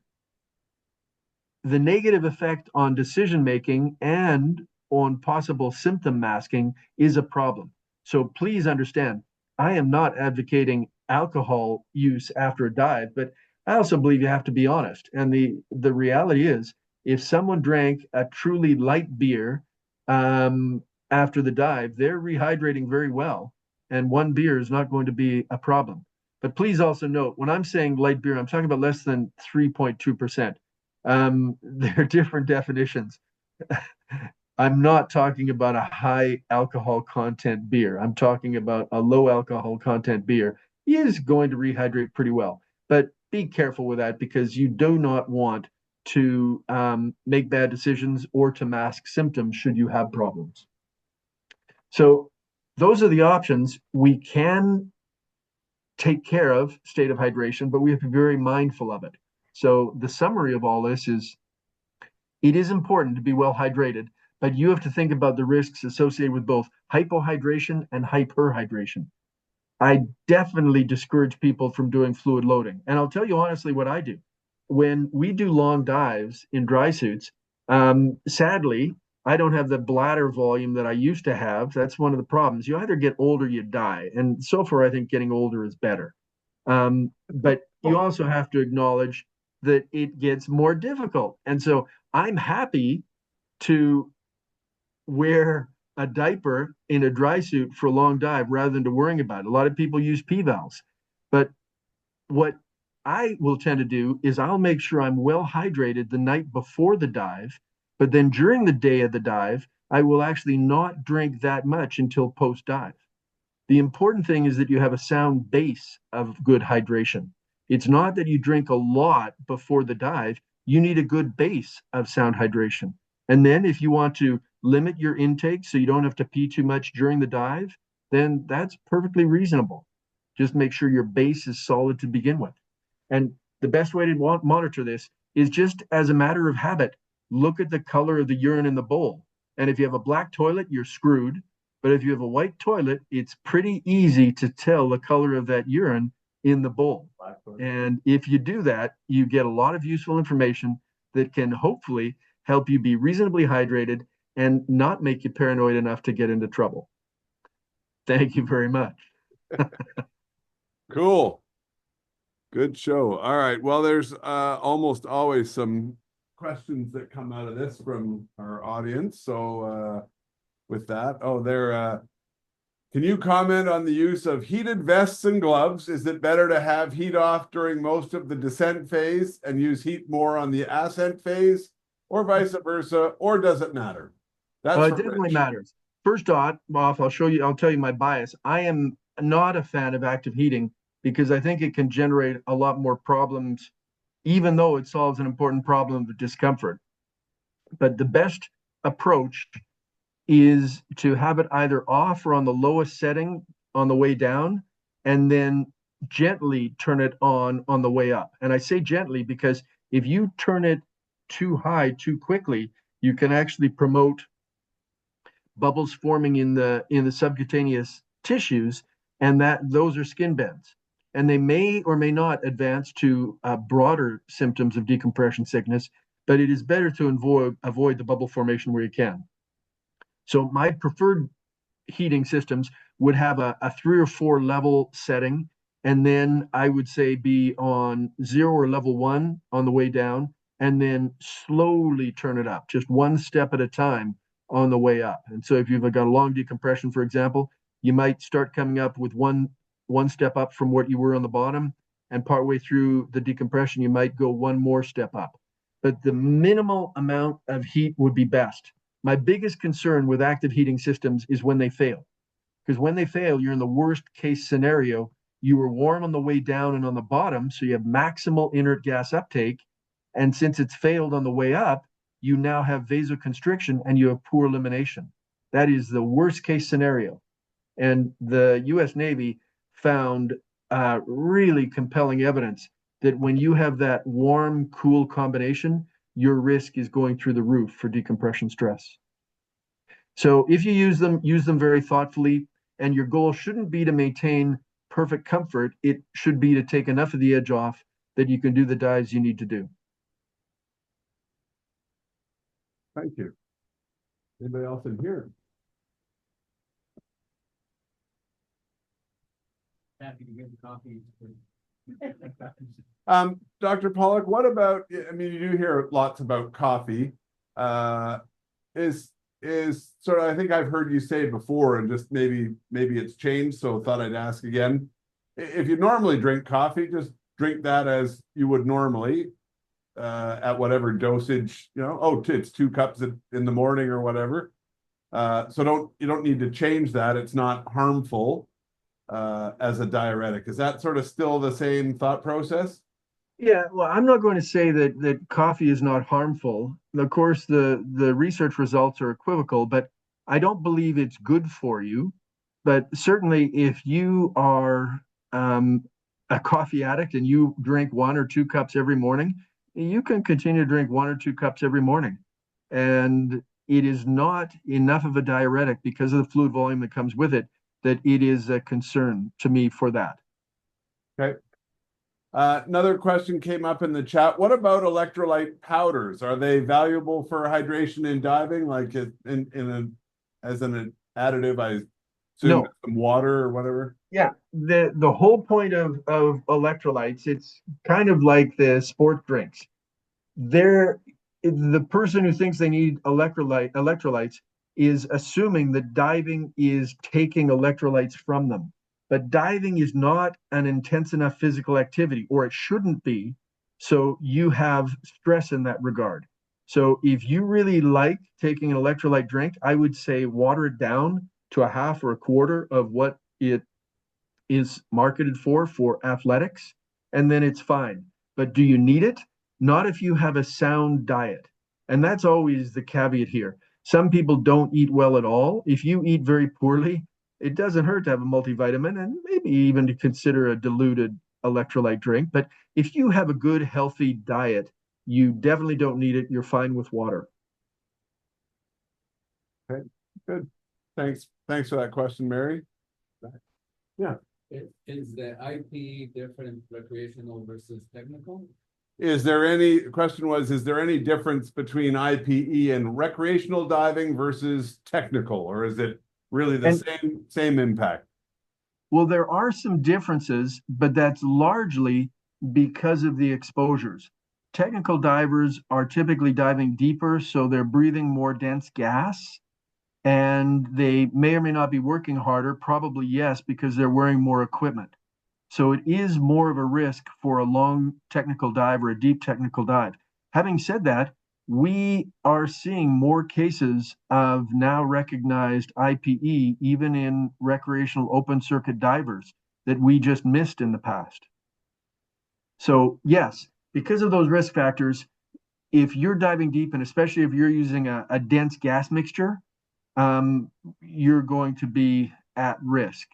the negative effect on decision making and on possible symptom masking is a problem. So please understand, I am not advocating alcohol use after a dive, but I also believe you have to be honest. And the reality is, if someone drank a truly light beer after the dive, they're rehydrating very well, and one beer is not going to be a problem. But please also note, when I'm saying light beer, I'm talking about less than 3.2%. There are different definitions. I'm not talking about a high alcohol content beer. I'm talking about a low alcohol content beer is going to rehydrate pretty well. But be careful with that because you do not want to make bad decisions or to mask symptoms should you have problems. So those are the options. We can take care of state of hydration, but we have to be very mindful of it. So the summary of all this is it is important to be well hydrated, but you have to think about the risks associated with both hypohydration and hyperhydration. I definitely discourage people from doing fluid loading. And I'll tell you honestly what I do. When we do long dives in dry suits, sadly, I don't have the bladder volume that I used to have. That's one of the problems. You either get old or you die. And so far, I think getting older is better. But you also have to acknowledge that it gets more difficult. And so I'm happy to wear a diaper in a dry suit for a long dive rather than to worrying about it. A lot of people use P valves. But what I will tend to do is I'll make sure I'm well hydrated the night before the dive, but then during the day of the dive, I will actually not drink that much until post dive. The important thing is that you have a sound base of good hydration. It's not that you drink a lot before the dive, you need a good base of sound hydration. And then if you want to limit your intake so you don't have to pee too much during the dive, then that's perfectly reasonable. Just make sure your base is solid to begin with. And the best way to monitor this is just as a matter of habit, look at the color of the urine in the bowl. And if you have a black toilet, you're screwed. But if you have a white toilet, it's pretty easy to tell the color of that urine in the bowl. And if you do that, you get a lot of useful information that can hopefully help you be reasonably hydrated and not make you paranoid enough to get into trouble. Thank you very much. Cool. Good show. All right. Well, there's almost always some questions that come out of this from our audience. So with that, can you comment on the use of heated vests and gloves? Is it better to have heat off during most of the descent phase and use heat more on the ascent phase, or vice versa, or does it matter? It definitely matters. First off, I'll tell you my bias. I am not a fan of active heating because I think it can generate a lot more problems, even though it solves an important problem of discomfort. But the best approach is to have it either off or on the lowest setting on the way down, and then gently turn it on the way up. And I say gently because if you turn it too high too quickly, you can actually promote bubbles forming in the subcutaneous tissues, and those are skin bends. And they may or may not advance to broader symptoms of decompression sickness, but it is better to avoid the bubble formation where you can. So my preferred heating systems would have a 3 or 4 level setting, and then I would say be on 0 or level 1 on the way down, and then slowly turn it up, just one step at a time on the way up. And so if you've got a long decompression, for example, you might start coming up with one one step up from what you were on the bottom, and partway through the decompression, you might go one more step up. But the minimal amount of heat would be best. My biggest concern with active heating systems is when they fail. Because when they fail, you're in the worst case scenario. You were warm on the way down and on the bottom, so you have maximal inert gas uptake. And since it's failed on the way up, you now have vasoconstriction and you have poor elimination. That is the worst case scenario. And the US Navy found really compelling evidence that when you have that warm, cool combination, your risk is going through the roof for decompression stress. So if you use them very thoughtfully, and your goal shouldn't be to maintain perfect comfort. It should be to take enough of the edge off that you can do the dives you need to do. Thank you. Anybody else in here? Happy to get the coffee. Dr. Pollock, what about, I mean, you do hear lots about coffee. Is sort of, I think I've heard you say before, and just maybe it's changed, so thought I'd ask again. If you normally drink coffee, just drink that as you would normally, at whatever dosage, it's 2 cups in the morning or whatever. So you don't need to change that. It's not harmful as a diuretic. Is that sort of still the same thought process? Yeah, well, I'm not going to say that coffee is not harmful. Of course, the research results are equivocal, but I don't believe it's good for you. But certainly, if you are a coffee addict and you drink 1 or 2 cups every morning, you can continue to drink 1 or 2 cups every morning. And it is not enough of a diuretic because of the fluid volume that comes with it, that it is a concern to me for that. Okay. Another question came up in the chat. What about electrolyte powders? Are they valuable for hydration in diving, like as an additive? I assume No. some water or whatever. Yeah, the whole point of electrolytes, it's kind of like the sport drinks. The person who thinks they need electrolytes is assuming that diving is taking electrolytes from them. But diving is not an intense enough physical activity, or it shouldn't be. So you have stress in that regard. So if you really like taking an electrolyte drink, I would say water it down to a half or a quarter of what it is marketed for athletics, and then it's fine. But do you need it? Not if you have a sound diet. And that's always the caveat here. Some people don't eat well at all. If you eat very poorly, it doesn't hurt to have a multivitamin and maybe even to consider a diluted electrolyte drink. But if you have a good, healthy diet, you definitely don't need it. You're fine with water. Okay, good. Thanks for that question, Mary. Yeah. Is the IP different recreational versus technical? Is there any difference between IPE and recreational diving versus technical, or is it really the same impact? Well, there are some differences, but that's largely because of the exposures. Technical divers are typically diving deeper, so they're breathing more dense gas, and they may or may not be working harder, probably yes, because they're wearing more equipment. So it is more of a risk for a long technical dive or a deep technical dive. Having said that, we are seeing more cases of now recognized IPE, even in recreational open circuit divers, that we just missed in the past. So yes, because of those risk factors, if you're diving deep, and especially if you're using a dense gas mixture, you're going to be at risk.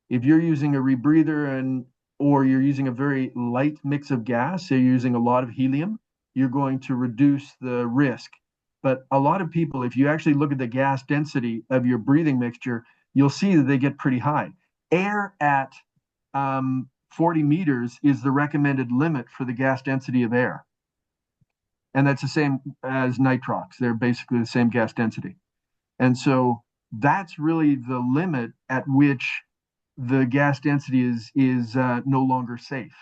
If you're using a rebreather or you're using a very light mix of gas, so you're using a lot of helium, you're going to reduce the risk. But a lot of people, if you actually look at the gas density of your breathing mixture, you'll see that they get pretty high. Air at 40 meters is the recommended limit for the gas density of air. And that's the same as nitrox. They're basically the same gas density. And so that's really the limit at which the gas density is no longer safe.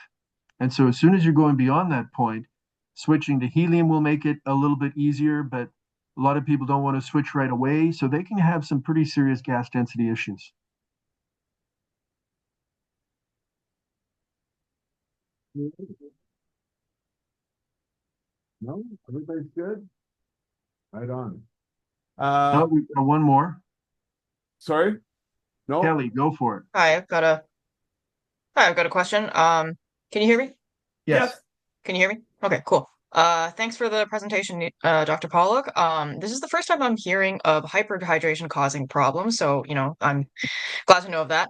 And so as soon as you're going beyond that point, switching to helium will make it a little bit easier, but a lot of people don't want to switch right away, so they can have some pretty serious gas density issues. No, everybody's good? Right on. Oh, we got one more. Sorry? No? Kelly, go for it. I've got a question. Can you hear me? Yes. Can you hear me? Okay, cool. Thanks for the presentation, Dr. Pollock. This is the first time I'm hearing of hyperhydration causing problems, so, I'm glad to know of that.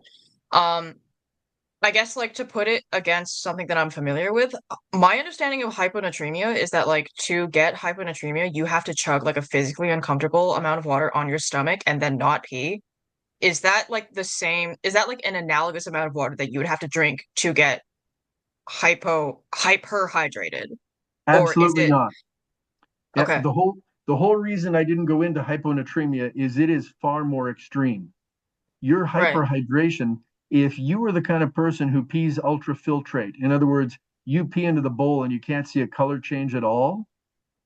I guess, like, to put it against something that I'm familiar with, my understanding of hyponatremia is that, like, to get hyponatremia, you have to chug, like, a physically uncomfortable amount of water on your stomach and then not pee. Is that, like, is that, like, an analogous amount of water that you would have to drink to get hyperhydrated? Or is Absolutely it not. Yeah, okay? the whole reason I didn't go into hyponatremia is it is far more extreme. Your Right. hyperhydration, if you are the kind of person who pees ultrafiltrate, in other words, you pee into the bowl and you can't see a color change at all,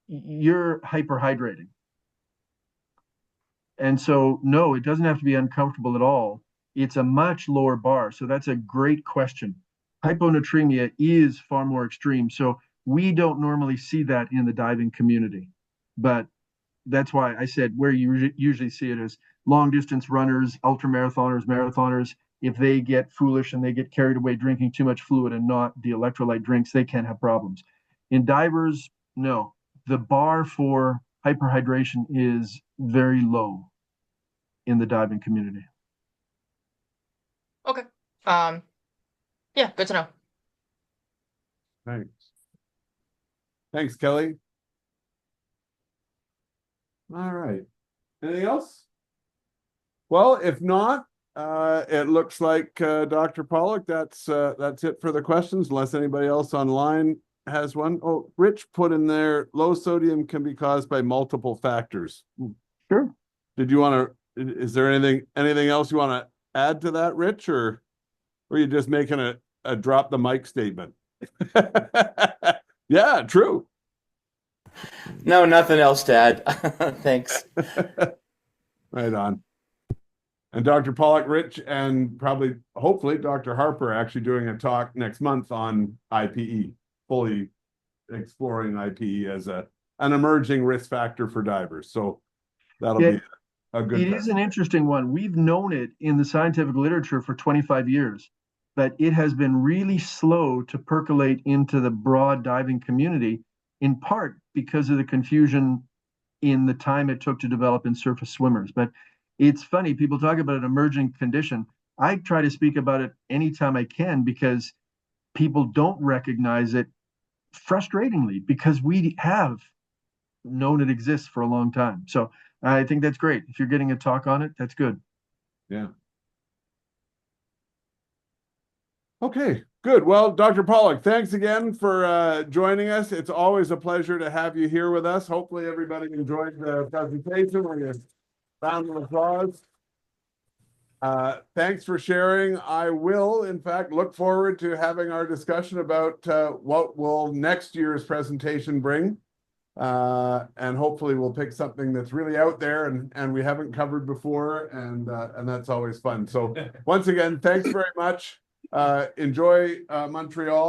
you're hyperhydrating. And so, no, it doesn't have to be uncomfortable at all. It's a much lower bar. So that's a great question. Hyponatremia is far more extreme. So we don't normally see that in the diving community. But that's why I said where you usually see it is long distance runners, ultra marathoners, marathoners. If they get foolish and they get carried away drinking too much fluid and not the electrolyte drinks, they can have problems. In divers, no. The bar for hyperhydration is very low in the diving community. Okay. Yeah, good to know. Thanks. Thanks, Kelly. All right. Anything else? Well, if not, it looks like Dr. Pollock, that's it for the questions, unless anybody else online has one. Oh, Rich put in there, low sodium can be caused by multiple factors. Sure. Did you want to, is there anything else you want to add to that, Rich, or are you just making a drop the mic statement? Yeah, true. No, nothing else to add. Thanks. Right on. And Dr. Pollock, Rich, and probably, hopefully, Dr. Harper are actually doing a talk next month on IPE, fully exploring IPE as an emerging risk factor for divers. So that'll be a good. It is an interesting one. We've known it in the scientific literature for 25 years, but it has been really slow to percolate into the broad diving community, in part because of the confusion in the time it took to develop in surface swimmers. But it's funny, people talk about an emerging condition. I try to speak about it anytime I can because people don't recognize it, frustratingly, because we have known it exists for a long time. So I think that's great. If you're getting a talk on it, that's good. Yeah. Okay, good. Well, Dr. Pollock, thanks again for joining us. It's always a pleasure to have you here with us. Hopefully everybody enjoyed the presentation. We're going to round of applause. Thanks for sharing. I will, in fact, look forward to having our discussion about what will next year's presentation bring. And hopefully we'll pick something that's really out there and we haven't covered before, and that's always fun. So once again, thanks very much. Enjoy Montreal.